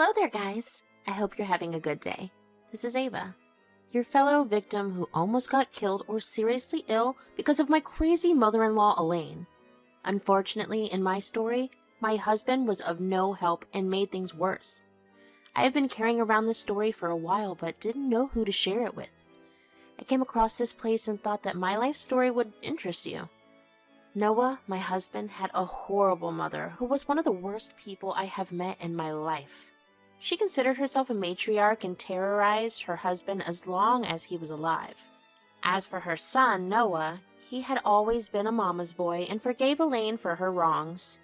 Hello there, guys. I hope you're having a good day. This is Ava, your fellow victim who almost got killed or seriously ill because of my crazy mother-in-law, Elaine. Unfortunately, in my story, my husband was of no help and made things worse. I have been carrying around this story for a while but didn't know who to share it with. I came across this place and thought that my life story would interest you. Noah, my husband, had a horrible mother who was one of the worst people I have met in my life. She considered herself a matriarch and terrorized her husband as long as he was alive. As for her son, Noah, he had always been a mama's boy and forgave Elaine for her wrongs.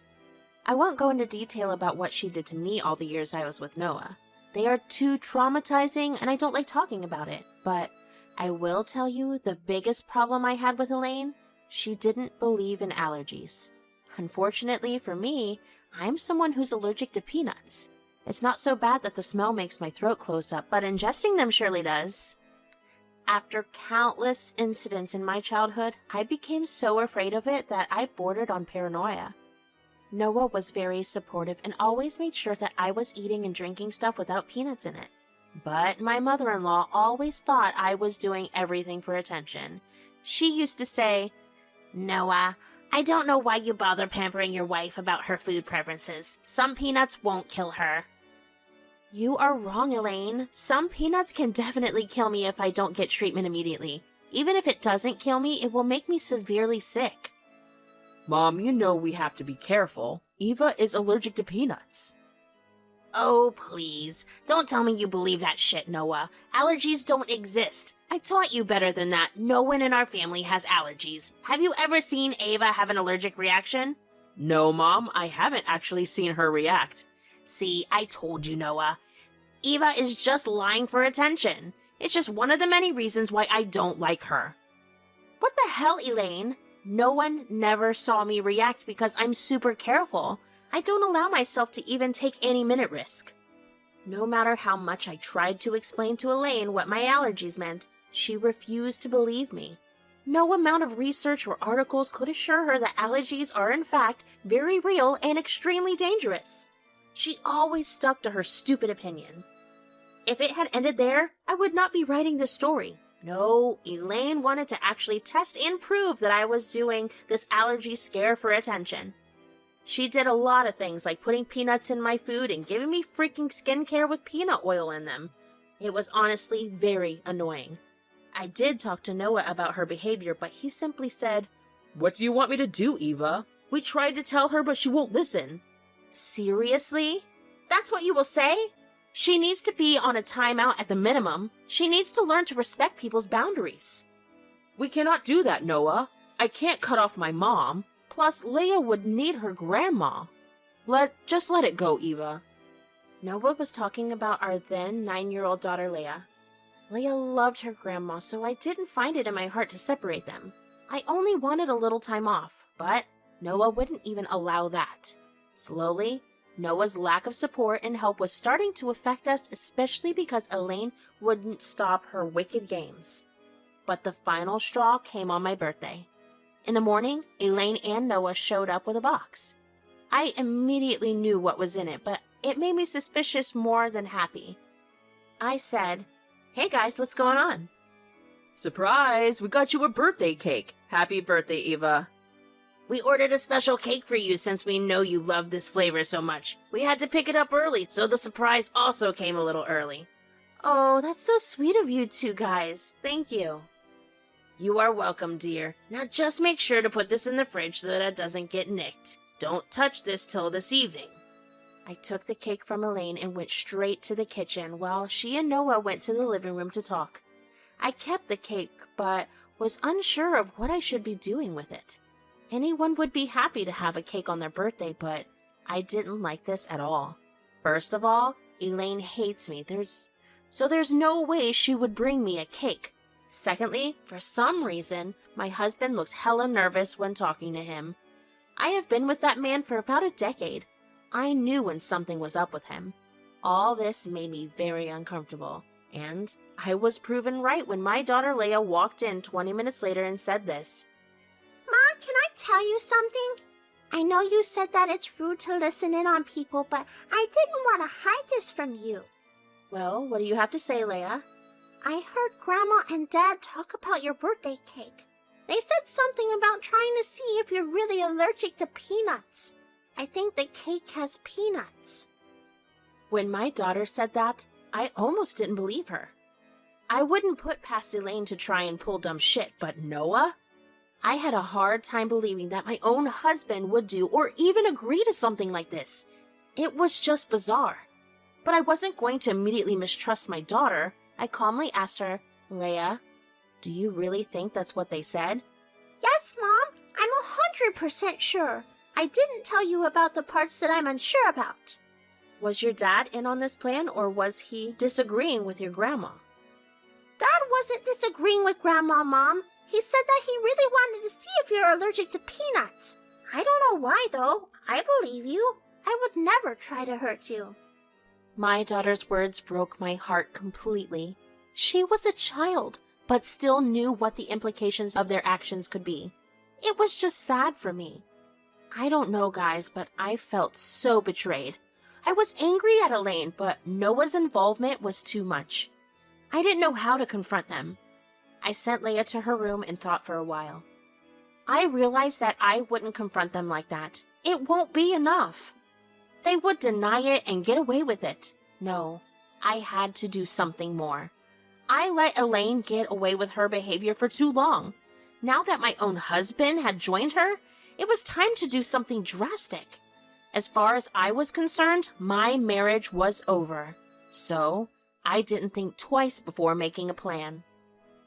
I won't go into detail about what she did to me all the years I was with Noah. They are too traumatizing and I don't like talking about it, but I will tell you the biggest problem I had with Elaine: she didn't believe in allergies. Unfortunately for me, I'm someone who's allergic to peanuts. It's not so bad that the smell makes my throat close up, but ingesting them surely does. After countless incidents in my childhood, I became so afraid of it that I bordered on paranoia. Noah was very supportive and always made sure that I was eating and drinking stuff without peanuts in it. But my mother-in-law always thought I was doing everything for attention. She used to say, "Noah, I don't know why you bother pampering your wife about her food preferences. Some peanuts won't kill her." You are wrong, Elaine. Some peanuts can definitely kill me if I don't get treatment immediately. Even if it doesn't kill me, it will make me severely sick. Mom, you know we have to be careful. Eva is allergic to peanuts. Oh, please. Don't tell me you believe that shit, Noah. Allergies don't exist. I taught you better than that. No one in our family has allergies. Have you ever seen Ava have an allergic reaction? No, Mom, I haven't actually seen her react. See, I told you, Noah. Eva is just lying for attention. It's just one of the many reasons why I don't like her. What the hell, Elaine? No one never saw me react because I'm super careful. I don't allow myself to even take any minute risk. No matter how much I tried to explain to Elaine what my allergies meant, she refused to believe me. No amount of research or articles could assure her that allergies are in fact very real and extremely dangerous. She always stuck to her stupid opinion. If it had ended there, I would not be writing this story. No, Elaine wanted to actually test and prove that I was doing this allergy scare for attention. She did a lot of things like putting peanuts in my food and giving me freaking skincare with peanut oil in them. It was honestly very annoying. I did talk to Noah about her behavior, but he simply said, "What do you want me to do, Eva? We tried to tell her, but she won't listen." Seriously? That's what you will say? She needs to be on a timeout at the minimum. She needs to learn to respect people's boundaries. We cannot do that, Noah. I can't cut off my mom. Plus, Leia would need her grandma. Just let it go, Eva. Noah was talking about our then 9-year-old daughter, Leia. Leia loved her grandma, so I didn't find it in my heart to separate them. I only wanted a little time off, but Noah wouldn't even allow that. Slowly, Noah's lack of support and help was starting to affect us, especially because Elaine wouldn't stop her wicked games. But the final straw came on my birthday. In the morning, Elaine and Noah showed up with a box. I immediately knew what was in it, but it made me suspicious more than happy. I said, "Hey guys, what's going on?" Surprise! We got you a birthday cake. Happy birthday, Eva. "We ordered a special cake for you since we know you love this flavor so much. We had to pick it up early, so the surprise also came a little early." "Oh, that's so sweet of you two guys. Thank you." "You are welcome, dear. Now just make sure to put this in the fridge so that it doesn't get nicked. Don't touch this till this evening." I took the cake from Elaine and went straight to the kitchen while she and Noah went to the living room to talk. I kept the cake, but was unsure of what I should be doing with it. Anyone would be happy to have a cake on their birthday, but I didn't like this at all. First of all, Elaine hates me, so there's no way she would bring me a cake. Secondly, for some reason, my husband looked hella nervous when talking to him. I have been with that man for about a decade. I knew when something was up with him. All this made me very uncomfortable, and I was proven right when my daughter Leia walked in 20 minutes later and said this. "Mom, can I tell you something? I know you said that it's rude to listen in on people, but I didn't want to hide this from you. Well, what do you have to say, Leia? I heard Grandma and Dad talk about your birthday cake. They said something about trying to see if you're really allergic to peanuts. I think the cake has peanuts. When my daughter said that, I almost didn't believe her. I wouldn't put past Elaine to try and pull dumb shit, but Noah? I had a hard time believing that my own husband would do or even agree to something like this. It was just bizarre. But I wasn't going to immediately mistrust my daughter. I calmly asked her, Leia, do you really think that's what they said? Yes, Mom. I'm 100% sure. I didn't tell you about the parts that I'm unsure about. Was your dad in on this plan, or was he disagreeing with your grandma? Dad wasn't disagreeing with Grandma, Mom. He said that he really wanted to see if you're allergic to peanuts. I don't know why, though. I believe you. I would never try to hurt you. My daughter's words broke my heart completely. She was a child, but still knew what the implications of their actions could be. It was just sad for me. I don't know, guys, but I felt so betrayed. I was angry at Elaine, but Noah's involvement was too much. I didn't know how to confront them. I sent Leia to her room and thought for a while. I realized that I wouldn't confront them like that. It won't be enough. They would deny it and get away with it. No, I had to do something more. I let Elaine get away with her behavior for too long. Now that my own husband had joined her, it was time to do something drastic. As far as I was concerned, my marriage was over. So, I didn't think twice before making a plan.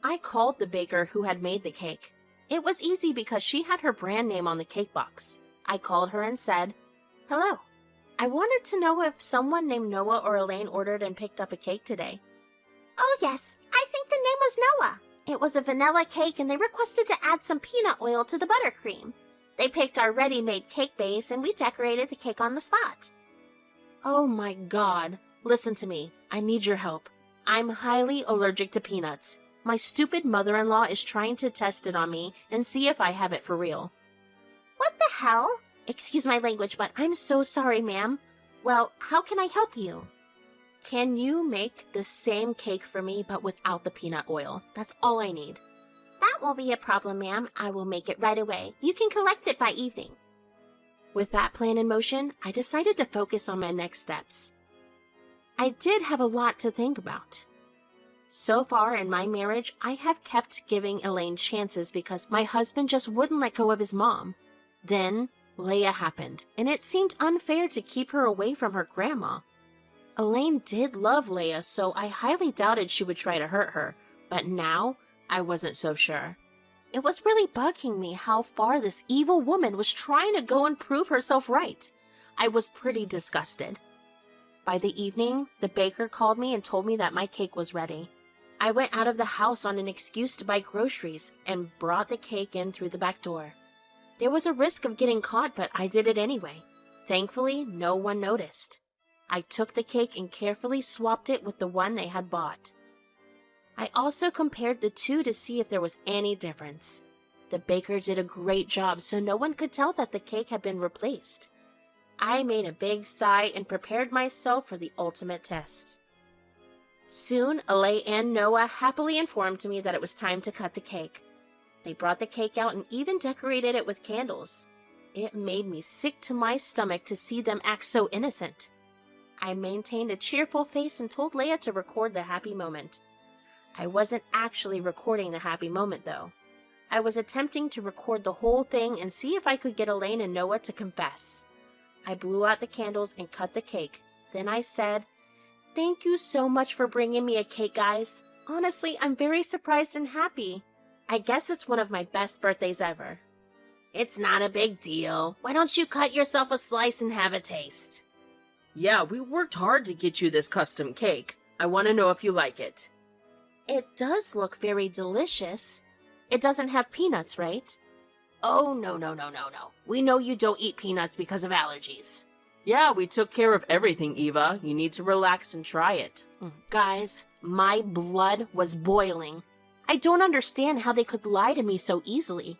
I called the baker who had made the cake. It was easy because she had her brand name on the cake box. I called her and said, Hello. I wanted to know if someone named Noah or Elaine ordered and picked up a cake today. Oh, yes. I think the name was Noah. It was a vanilla cake and they requested to add some peanut oil to the buttercream. They picked our ready-made cake base and we decorated the cake on the spot. Oh my God. Listen to me. I need your help. I'm highly allergic to peanuts. My stupid mother-in-law is trying to test it on me and see if I have it for real. What the hell? Excuse my language, but I'm so sorry, ma'am. Well, how can I help you? Can you make the same cake for me, but without the peanut oil? That's all I need. That won't be a problem, ma'am. I will make it right away. You can collect it by evening. With that plan in motion, I decided to focus on my next steps. I did have a lot to think about. So far in my marriage, I have kept giving Elaine chances because my husband just wouldn't let go of his mom. Then, Leia happened, and it seemed unfair to keep her away from her grandma. Elaine did love Leia, so I highly doubted she would try to hurt her, but now, I wasn't so sure. It was really bugging me how far this evil woman was trying to go and prove herself right. I was pretty disgusted. By the evening, the baker called me and told me that my cake was ready. I went out of the house on an excuse to buy groceries and brought the cake in through the back door. There was a risk of getting caught, but I did it anyway. Thankfully, no one noticed. I took the cake and carefully swapped it with the one they had bought. I also compared the two to see if there was any difference. The baker did a great job, so no one could tell that the cake had been replaced. I made a big sigh and prepared myself for the ultimate test. Soon, Elaine and Noah happily informed me that it was time to cut the cake. They brought the cake out and even decorated it with candles. It made me sick to my stomach to see them act so innocent. I maintained a cheerful face and told Leia to record the happy moment. I wasn't actually recording the happy moment, though. I was attempting to record the whole thing and see if I could get Elaine and Noah to confess. I blew out the candles and cut the cake. Then I said, "Thank you so much for bringing me a cake, guys. Honestly, I'm very surprised and happy. I guess it's one of my best birthdays ever." "It's not a big deal. Why don't you cut yourself a slice and have a taste?" Yeah, we worked hard to get you this custom cake. I want to know if you like it. It does look very delicious. It doesn't have peanuts, right? Oh, no. We know you don't eat peanuts because of allergies. Yeah, we took care of everything, Eva. You need to relax and try it. Guys, my blood was boiling. I don't understand how they could lie to me so easily.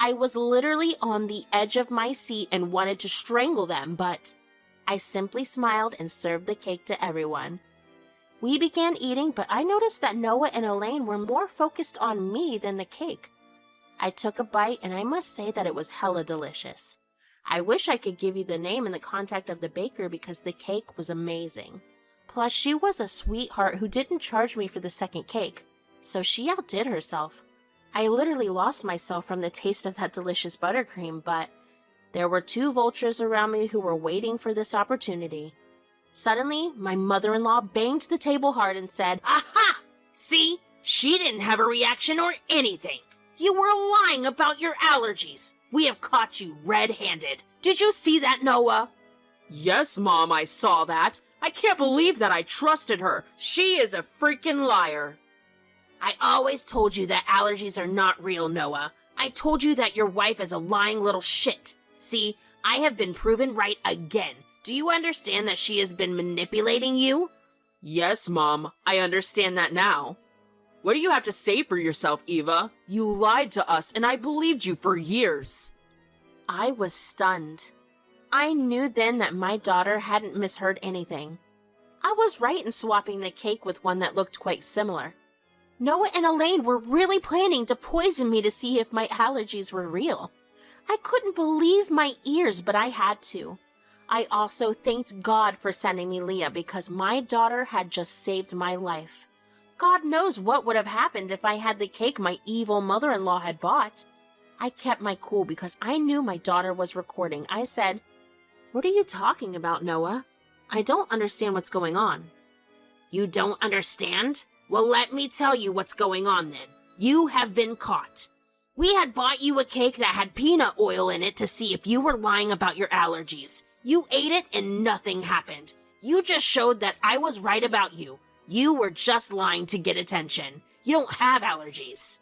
I was literally on the edge of my seat and wanted to strangle them, but I simply smiled and served the cake to everyone. We began eating, but I noticed that Noah and Elaine were more focused on me than the cake. I took a bite, and I must say that it was hella delicious. I wish I could give you the name and the contact of the baker because the cake was amazing. Plus, she was a sweetheart who didn't charge me for the second cake, so she outdid herself. I literally lost myself from the taste of that delicious buttercream, but there were 2 vultures around me who were waiting for this opportunity. Suddenly, my mother-in-law banged the table hard and said, Aha! See? She didn't have a reaction or anything. You were lying about your allergies. We have caught you red-handed. Did you see that, Noah? Yes, Mom, I saw that. I can't believe that I trusted her. She is a freaking liar. I always told you that allergies are not real, Noah. I told you that your wife is a lying little shit. See, I have been proven right again. Do you understand that she has been manipulating you? Yes, Mom. I understand that now. What do you have to say for yourself, Eva? You lied to us, and I believed you for years. I was stunned. I knew then that my daughter hadn't misheard anything. I was right in swapping the cake with one that looked quite similar. Noah and Elaine were really planning to poison me to see if my allergies were real. I couldn't believe my ears, but I had to. I also thanked God for sending me Leah because my daughter had just saved my life. God knows what would have happened if I had the cake my evil mother-in-law had bought. I kept my cool because I knew my daughter was recording. I said, "What are you talking about, Noah? I don't understand what's going on." You don't understand? Well, let me tell you what's going on then. You have been caught. We had bought you a cake that had peanut oil in it to see if you were lying about your allergies. You ate it and nothing happened. You just showed that I was right about you. You were just lying to get attention. You don't have allergies.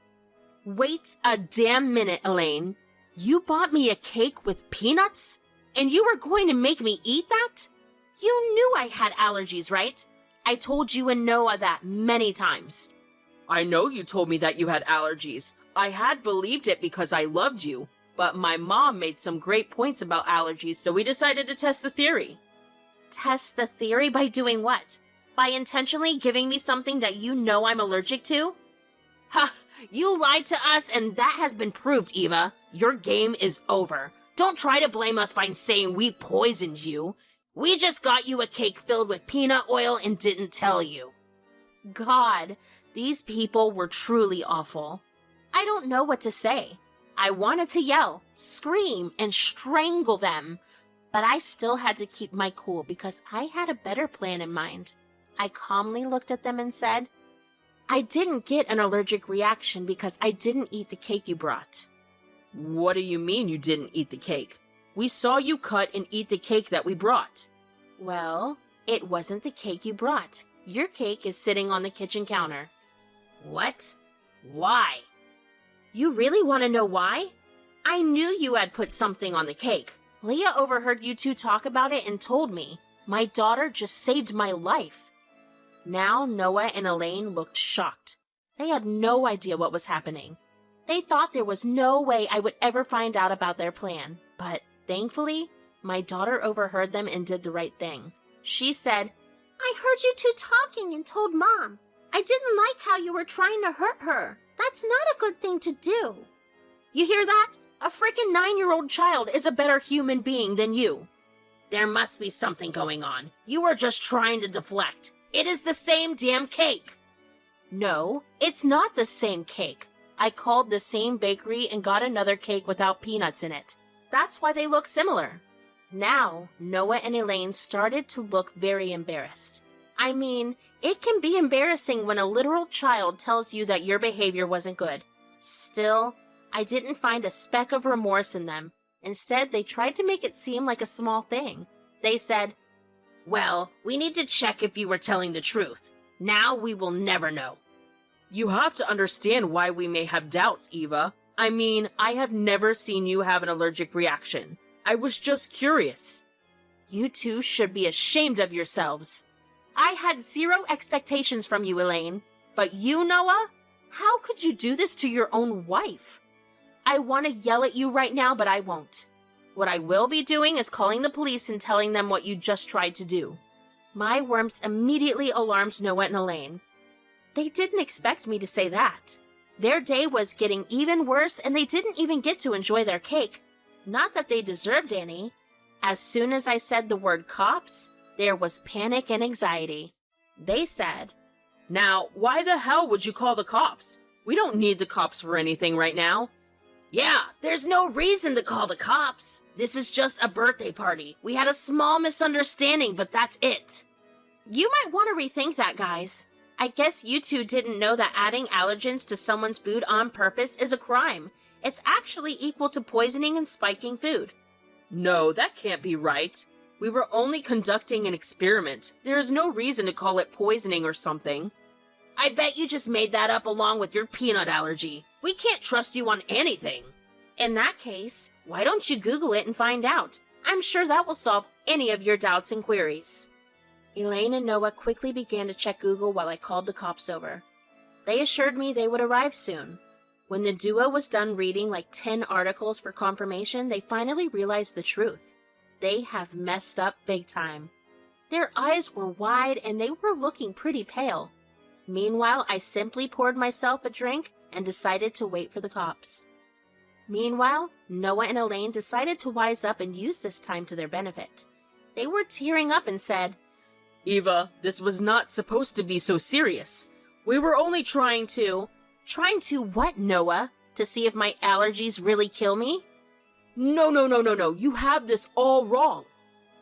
Wait a damn minute, Elaine. You bought me a cake with peanuts? And you were going to make me eat that? You knew I had allergies, right? I told you and Noah that many times. I know you told me that you had allergies. I had believed it because I loved you. But my mom made some great points about allergies, so we decided to test the theory. Test the theory by doing what? By intentionally giving me something that you know I'm allergic to? Ha! You lied to us, and that has been proved, Eva. Your game is over. Don't try to blame us by saying we poisoned you. We just got you a cake filled with peanut oil and didn't tell you. God, these people were truly awful. I don't know what to say. I wanted to yell, scream, and strangle them, but I still had to keep my cool because I had a better plan in mind. I calmly looked at them and said, "I didn't get an allergic reaction because I didn't eat the cake you brought." What do you mean you didn't eat the cake? We saw you cut and eat the cake that we brought. Well, it wasn't the cake you brought. Your cake is sitting on the kitchen counter. What? Why? You really want to know why? I knew you had put something on the cake. Leah overheard you two talk about it and told me. My daughter just saved my life. Now Noah and Elaine looked shocked. They had no idea what was happening. They thought there was no way I would ever find out about their plan. But thankfully, my daughter overheard them and did the right thing. She said, I heard you two talking and told Mom. I didn't like how you were trying to hurt her. That's not a good thing to do. "You hear that? A freaking 9-year-old child is a better human being than you." There must be something going on. You are just trying to deflect. It is the same damn cake. No, it's not the same cake. I called the same bakery and got another cake without peanuts in it. That's why they look similar. Now, Noah and Elaine started to look very embarrassed. I mean, it can be embarrassing when a literal child tells you that your behavior wasn't good. Still, I didn't find a speck of remorse in them. Instead, they tried to make it seem like a small thing. They said, "Well, we need to check if you were telling the truth. Now we will never know." You have to understand why we may have doubts, Eva. I mean, I have never seen you have an allergic reaction. I was just curious. "You two should be ashamed of yourselves. I had zero expectations from you, Elaine. But you, Noah? How could you do this to your own wife? I want to yell at you right now, but I won't. What I will be doing is calling the police and telling them what you just tried to do. My worms immediately alarmed Noah and Elaine. They didn't expect me to say that. Their day was getting even worse, and they didn't even get to enjoy their cake. Not that they deserved any. As soon as I said the word cops, there was panic and anxiety. They said, Now, why the hell would you call the cops? We don't need the cops for anything right now. Yeah, there's no reason to call the cops. This is just a birthday party. We had a small misunderstanding, but that's it. You might want to rethink that, guys. I guess you two didn't know that adding allergens to someone's food on purpose is a crime. It's actually equal to poisoning and spiking food. No, that can't be right. We were only conducting an experiment. There is no reason to call it poisoning or something. I bet you just made that up along with your peanut allergy. We can't trust you on anything. In that case, why don't you Google it and find out? I'm sure that will solve any of your doubts and queries. Elaine and Noah quickly began to check Google while I called the cops over. They assured me they would arrive soon. When the duo was done reading like 10 articles for confirmation, they finally realized the truth. They have messed up big time. Their eyes were wide and they were looking pretty pale. Meanwhile, I simply poured myself a drink and decided to wait for the cops. Meanwhile, Noah and Elaine decided to wise up and use this time to their benefit. They were tearing up and said, Eva, this was not supposed to be so serious. We were only trying to... Trying to what, Noah? To see if my allergies really kill me? No. You have this all wrong.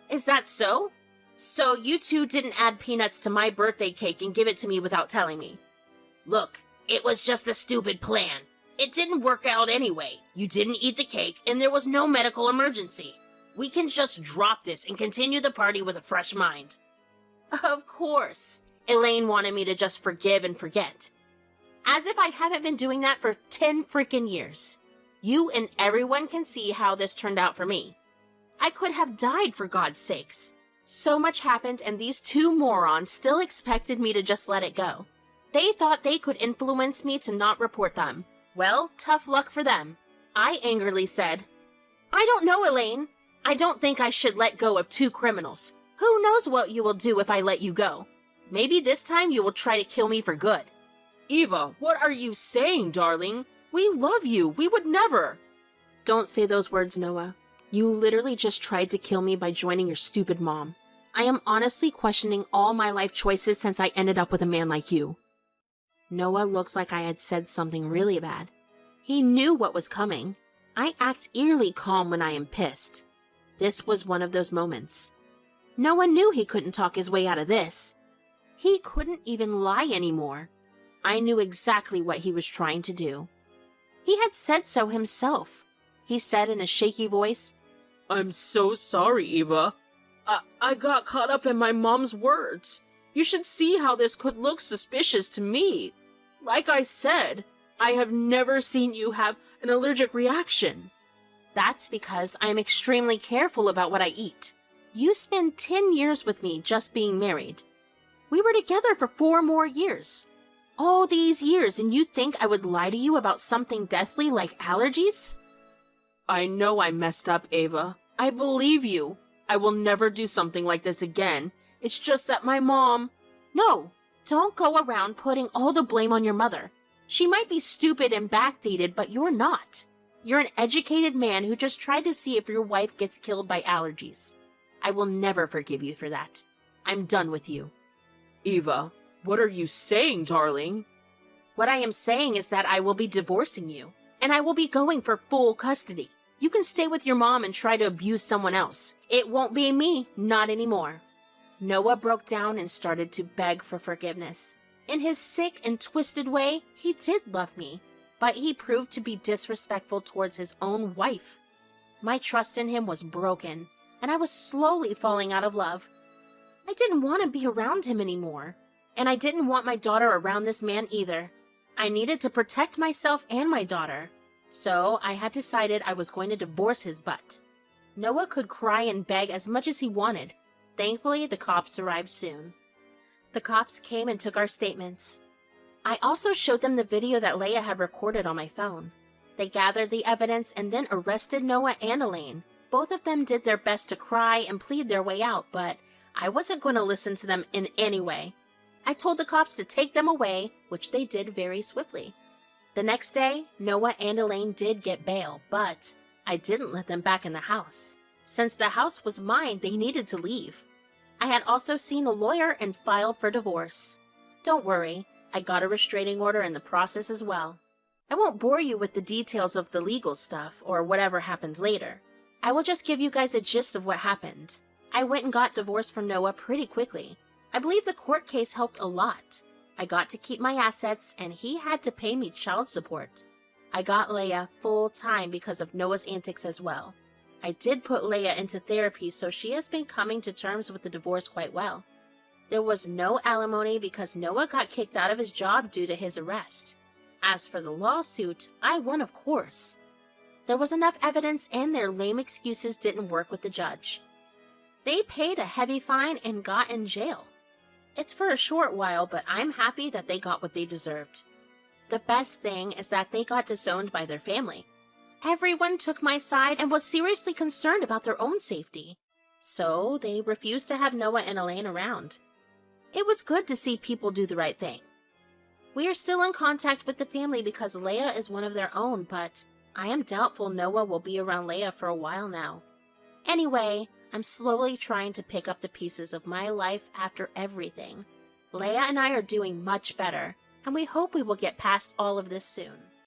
Is that so? So you two didn't add peanuts to my birthday cake and give it to me without telling me? Look, it was just a stupid plan. It didn't work out anyway. You didn't eat the cake and there was no medical emergency. We can just drop this and continue the party with a fresh mind. Of course. Elaine wanted me to just forgive and forget. As if I haven't been doing that for 10 freaking years. You and everyone can see how this turned out for me. I could have died, for God's sakes. So much happened and these two morons still expected me to just let it go. They thought they could influence me to not report them. Well, tough luck for them. I angrily said, I don't know, Elaine. I don't think I should let go of two criminals. Who knows what you will do if I let you go? Maybe this time you will try to kill me for good. Eva, what are you saying, darling? We love you. We would never. Don't say those words, Noah. You literally just tried to kill me by joining your stupid mom. I am honestly questioning all my life choices since I ended up with a man like you. Noah looks like I had said something really bad. He knew what was coming. I act eerily calm when I am pissed. This was one of those moments. Noah knew he couldn't talk his way out of this. He couldn't even lie anymore. I knew exactly what he was trying to do. He had said so himself. He said in a shaky voice, I'm so sorry, Eva. I got caught up in my mom's words. You should see how this could look suspicious to me. Like I said, I have never seen you have an allergic reaction. That's because I am extremely careful about what I eat. You spent 10 years with me just being married. We were together for 4 more years. All these years, and you think I would lie to you about something deathly like allergies? I know I messed up, Ava. I believe you. I will never do something like this again. It's just that my mom... No, don't go around putting all the blame on your mother. She might be stupid and backdated, but you're not. You're an educated man who just tried to see if your wife gets killed by allergies. I will never forgive you for that. I'm done with you. Eva, what are you saying, darling? What I am saying is that I will be divorcing you, and I will be going for full custody. You can stay with your mom and try to abuse someone else. It won't be me, not anymore. Noah broke down and started to beg for forgiveness. In his sick and twisted way, he did love me, but he proved to be disrespectful towards his own wife. My trust in him was broken, and I was slowly falling out of love. I didn't want to be around him anymore, and I didn't want my daughter around this man either. I needed to protect myself and my daughter, so I had decided I was going to divorce his butt. Noah could cry and beg as much as he wanted. Thankfully, the cops arrived soon. The cops came and took our statements. I also showed them the video that Leia had recorded on my phone. They gathered the evidence and then arrested Noah and Elaine. Both of them did their best to cry and plead their way out, but I wasn't going to listen to them in any way. I told the cops to take them away, which they did very swiftly. The next day, Noah and Elaine did get bail, but I didn't let them back in the house. Since the house was mine, they needed to leave. I had also seen a lawyer and filed for divorce. Don't worry, I got a restraining order in the process as well. I won't bore you with the details of the legal stuff or whatever happened later. I will just give you guys a gist of what happened. I went and got divorced from Noah pretty quickly. I believe the court case helped a lot. I got to keep my assets and he had to pay me child support. I got Leia full time because of Noah's antics as well. I did put Leia into therapy, so she has been coming to terms with the divorce quite well. There was no alimony because Noah got kicked out of his job due to his arrest. As for the lawsuit, I won, of course. There was enough evidence and their lame excuses didn't work with the judge. They paid a heavy fine and got in jail. It's for a short while, but I'm happy that they got what they deserved. The best thing is that they got disowned by their family. Everyone took my side and was seriously concerned about their own safety. So they refused to have Noah and Elaine around. It was good to see people do the right thing. We are still in contact with the family because Leia is one of their own, but I am doubtful Noah will be around Leia for a while now. Anyway, I'm slowly trying to pick up the pieces of my life after everything. Leia and I are doing much better, and we hope we will get past all of this soon.